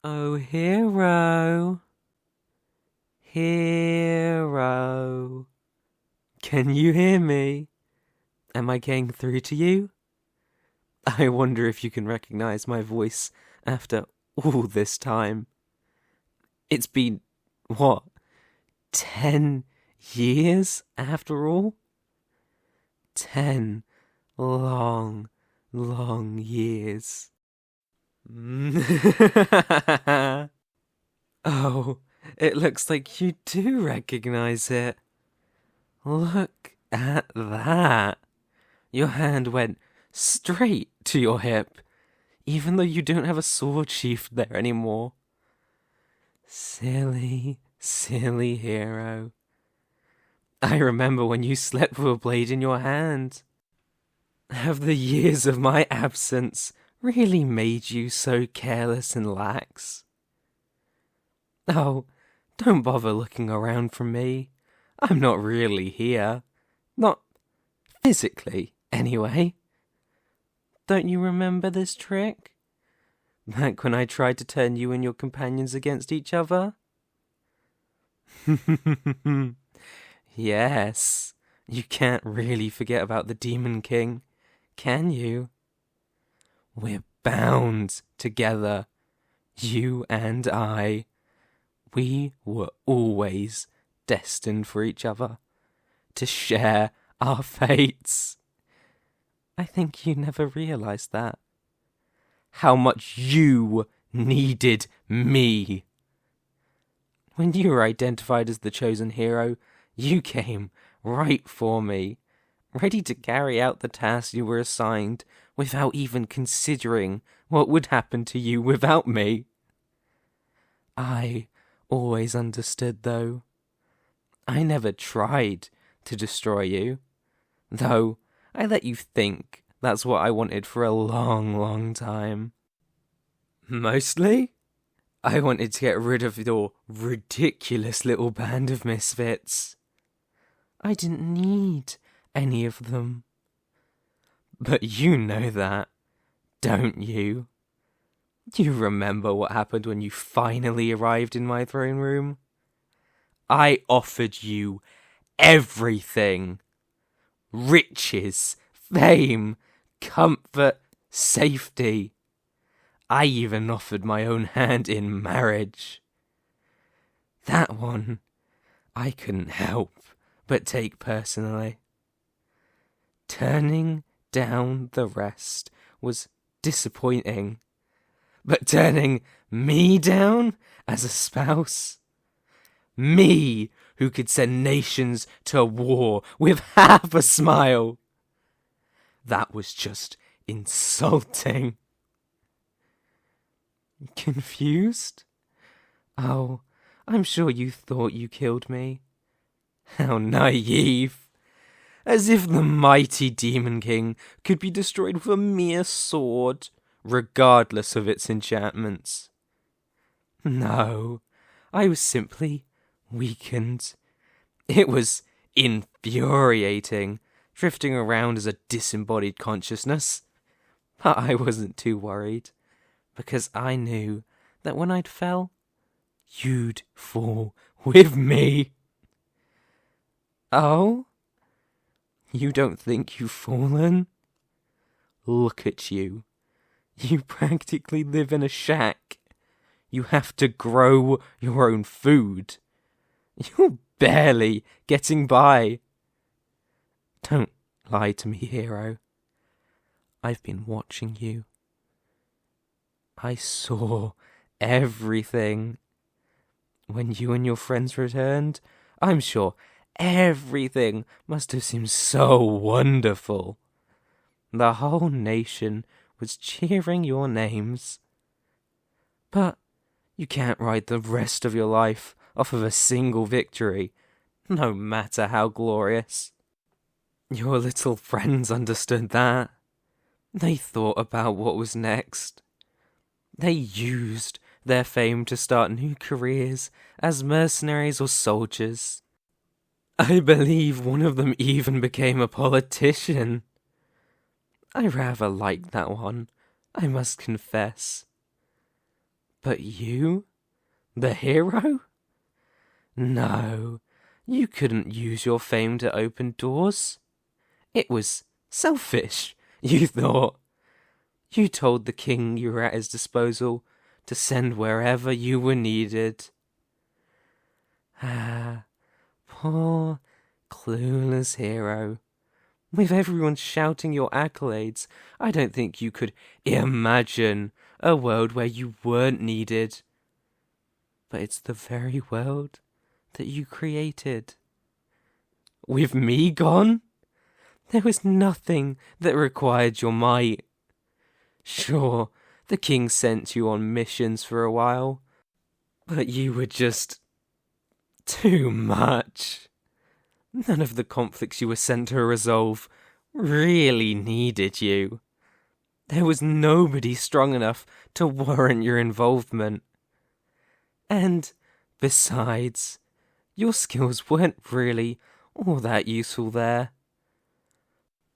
Oh, hero, hero, can you hear me? Am I getting through to you? I wonder if you can recognize my voice after all this time. It's been, what, 10 years after all? 10 long, long years. Oh, it looks like you do recognize it. Look at that. Your hand went straight to your hip, even though you don't have a sword sheathed there anymore. Silly, silly hero. I remember when you slept with a blade in your hand. Have the years of my absence really made you so careless and lax? Oh, don't bother looking around for me. I'm not really here. Not physically, anyway. Don't you remember this trick? Back when I tried to turn you and your companions against each other? Yes, you can't really forget about the Demon King, can you? We're bound together, you and I. We were always destined for each other, to share our fates. I think you never realized that. How much you needed me. When you were identified as the chosen hero, you came right for me, ready to carry out the task you were assigned without even considering what would happen to you without me. I always understood, though. I never tried to destroy you, though I let you think that's what I wanted for a long, long time. Mostly, I wanted to get rid of your ridiculous little band of misfits. I didn't need any of them. But you know that, don't you? You remember what happened when you finally arrived in my throne room? I offered you everything. Riches, fame, comfort, safety. I even offered my own hand in marriage. That one, I couldn't help but take personally. Turning down the rest was disappointing, but turning me down as a spouse, me who could send nations to war with half a smile, that was just insulting. Confused? Oh, I'm sure you thought you killed me. How naive! As if the mighty Demon King could be destroyed with a mere sword, regardless of its enchantments. No, I was simply weakened. It was infuriating, drifting around as a disembodied consciousness. But I wasn't too worried, because I knew that when I'd fell, you'd fall with me. Oh? You don't think you've fallen? Look at you. You practically live in a shack. You have to grow your own food. You're barely getting by. Don't lie to me, hero. I've been watching you. I saw everything. When you and your friends returned, I'm sure everything must have seemed so wonderful. The whole nation was cheering your names. But you can't ride the rest of your life off of a single victory, no matter how glorious. Your little friends understood that. They thought about what was next. They used their fame to start new careers as mercenaries or soldiers. I believe one of them even became a politician. I rather liked that one, I must confess. But you? The hero? No, you couldn't use your fame to open doors. It was selfish, you thought. You told the king you were at his disposal to send wherever you were needed. Ah, poor, clueless hero. With everyone shouting your accolades, I don't think you could imagine a world where you weren't needed. But it's the very world that you created. With me gone, there was nothing that required your might. Sure, the king sent you on missions for a while, but you were just too much. None of the conflicts you were sent to resolve really needed you. There was nobody strong enough to warrant your involvement. And, besides, your skills weren't really all that useful there.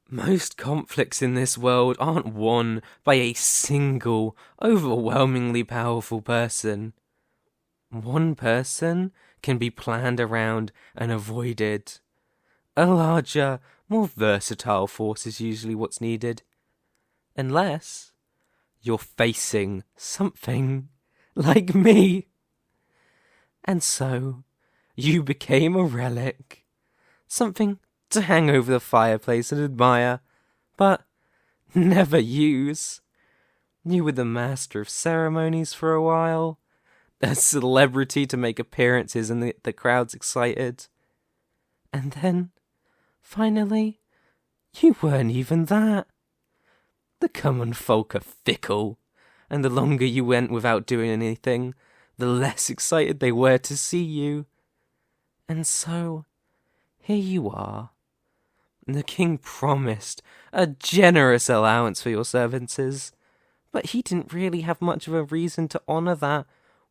Most conflicts in this world aren't won by a single, overwhelmingly powerful person. One person can be planned around and avoided. A larger, more versatile force is usually what's needed. Unless you're facing something like me. And so, you became a relic. Something to hang over the fireplace and admire, but never use. You were the master of ceremonies for a while, a celebrity to make appearances and the crowd's excited. And then, finally, you weren't even that. The common folk are fickle, and the longer you went without doing anything, the less excited they were to see you. And so, here you are. The king promised a generous allowance for your services, but he didn't really have much of a reason to honour that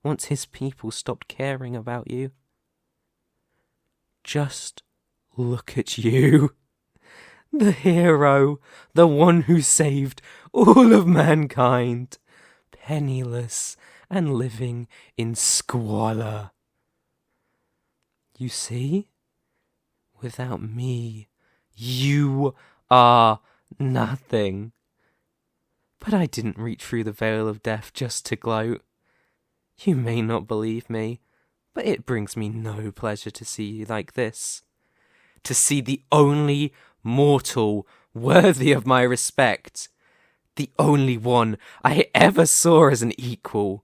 once his people stopped caring about you. Just look at you. The hero, the one who saved all of mankind, penniless and living in squalor. You see? Without me, you are nothing. But I didn't reach through the veil of death just to gloat. You may not believe me, but it brings me no pleasure to see you like this. To see the only mortal worthy of my respect, the only one I ever saw as an equal,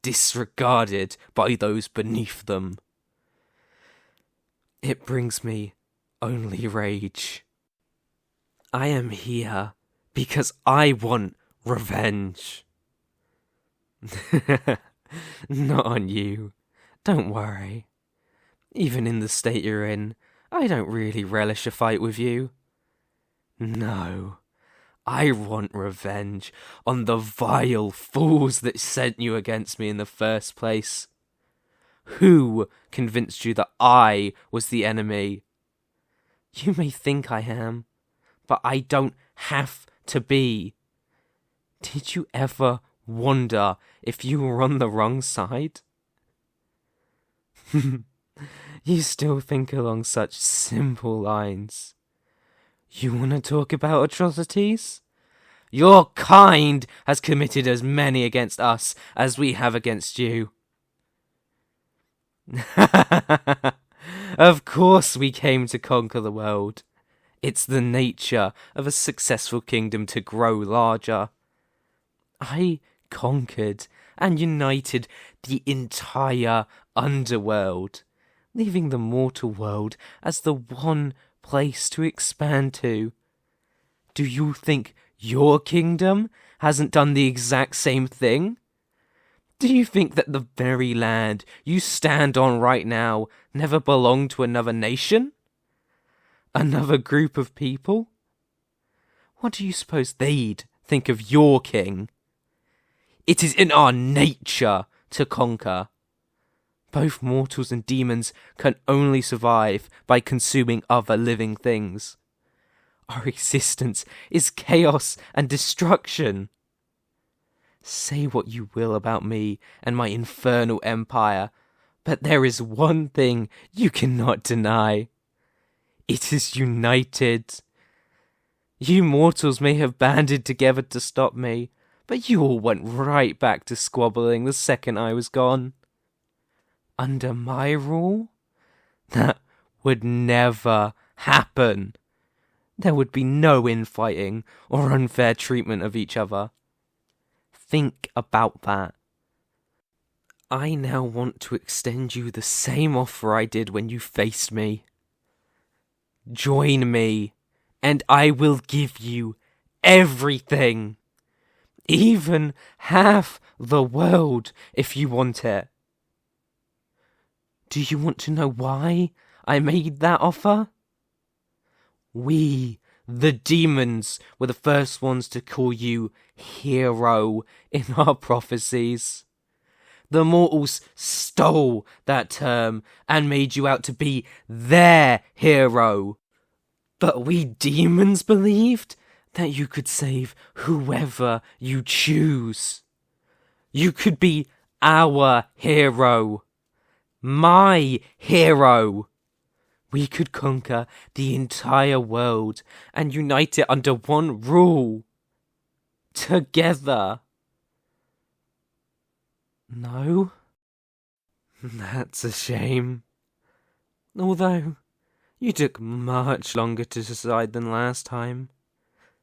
disregarded by those beneath them. It brings me only rage. I am here because I want revenge. Not on you. Don't worry. Even in the state you're in, I don't really relish a fight with you. No, I want revenge on the vile fools that sent you against me in the first place. Who convinced you that I was the enemy? You may think I am, but I don't have to be. Did you ever wonder if you were on the wrong side? You still think along such simple lines. You want to talk about atrocities? Your kind has committed as many against us as we have against you. Of course we came to conquer the world. It's the nature of a successful kingdom to grow larger. I conquered and united the entire underworld, leaving the mortal world as the one place to expand to. Do you think your kingdom hasn't done the exact same thing? Do you think that the very land you stand on right now never belonged to another nation? Another group of people? What do you suppose they'd think of your king? It is in our nature to conquer. Both mortals and demons can only survive by consuming other living things. Our existence is chaos and destruction. Say what you will about me and my infernal empire, but there is one thing you cannot deny. It is united. You mortals may have banded together to stop me, but you all went right back to squabbling the second I was gone. Under my rule, that would never happen. There would be no infighting or unfair treatment of each other. Think about that. I now want to extend you the same offer I did when you faced me. Join me, and I will give you everything. Even half the world if you want it. Do you want to know why I made that offer? We, the demons, were the first ones to call you hero in our prophecies. The mortals stole that term and made you out to be their hero. But we demons believed that you could save whoever you choose. You could be our hero. My hero. We could conquer the entire world and unite it under one rule. Together. No? That's a shame. Although, you took much longer to decide than last time,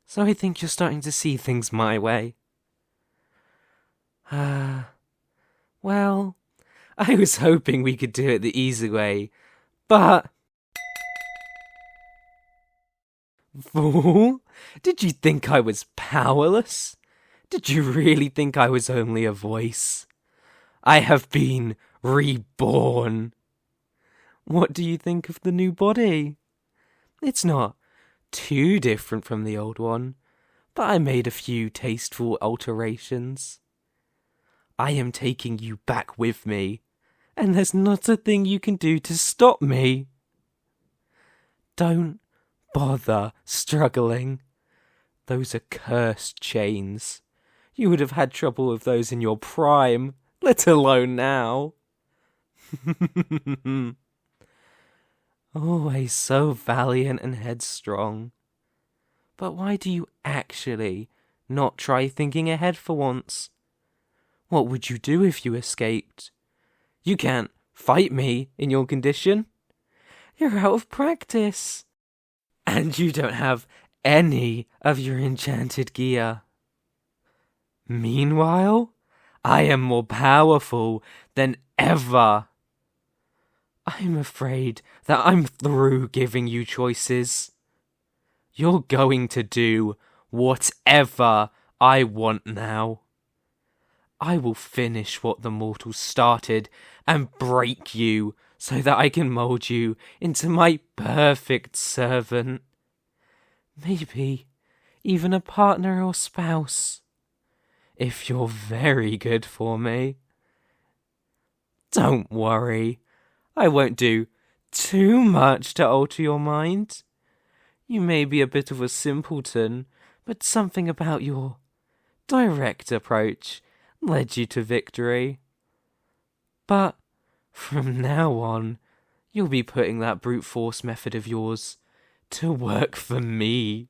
so I think you're starting to see things my way. Well, I was hoping we could do it the easy way, but... Fool! Did you think I was powerless? Did you really think I was only a voice? I have been reborn. What do you think of the new body? It's not too different from the old one, but I made a few tasteful alterations. I am taking you back with me, and there's not a thing you can do to stop me. Don't bother struggling. Those are cursed chains. You would have had trouble with those in your prime, let alone now. Always so valiant and headstrong. But why do you actually not try thinking ahead for once? What would you do if you escaped? You can't fight me in your condition. You're out of practice. And you don't have any of your enchanted gear. Meanwhile, I am more powerful than ever. I'm afraid that I'm through giving you choices. You're going to do whatever I want now. I will finish what the mortals started and break you so that I can mold you into my perfect servant. Maybe even a partner or spouse, if you're very good for me. Don't worry, I won't do too much to alter your mind. You may be a bit of a simpleton, but something about your direct approach led you to victory. But from now on, you'll be putting that brute force method of yours to work for me.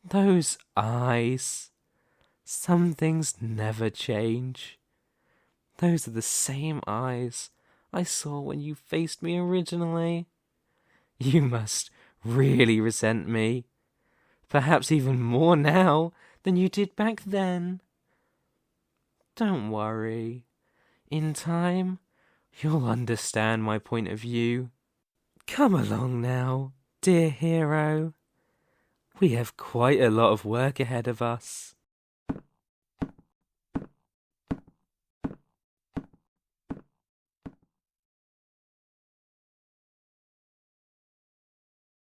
Those eyes. Some things never change. Those are the same eyes I saw when you faced me originally. You must really resent me. Perhaps even more now than you did back then. Don't worry. In time, you'll understand my point of view. Come along now, dear hero. We have quite a lot of work ahead of us.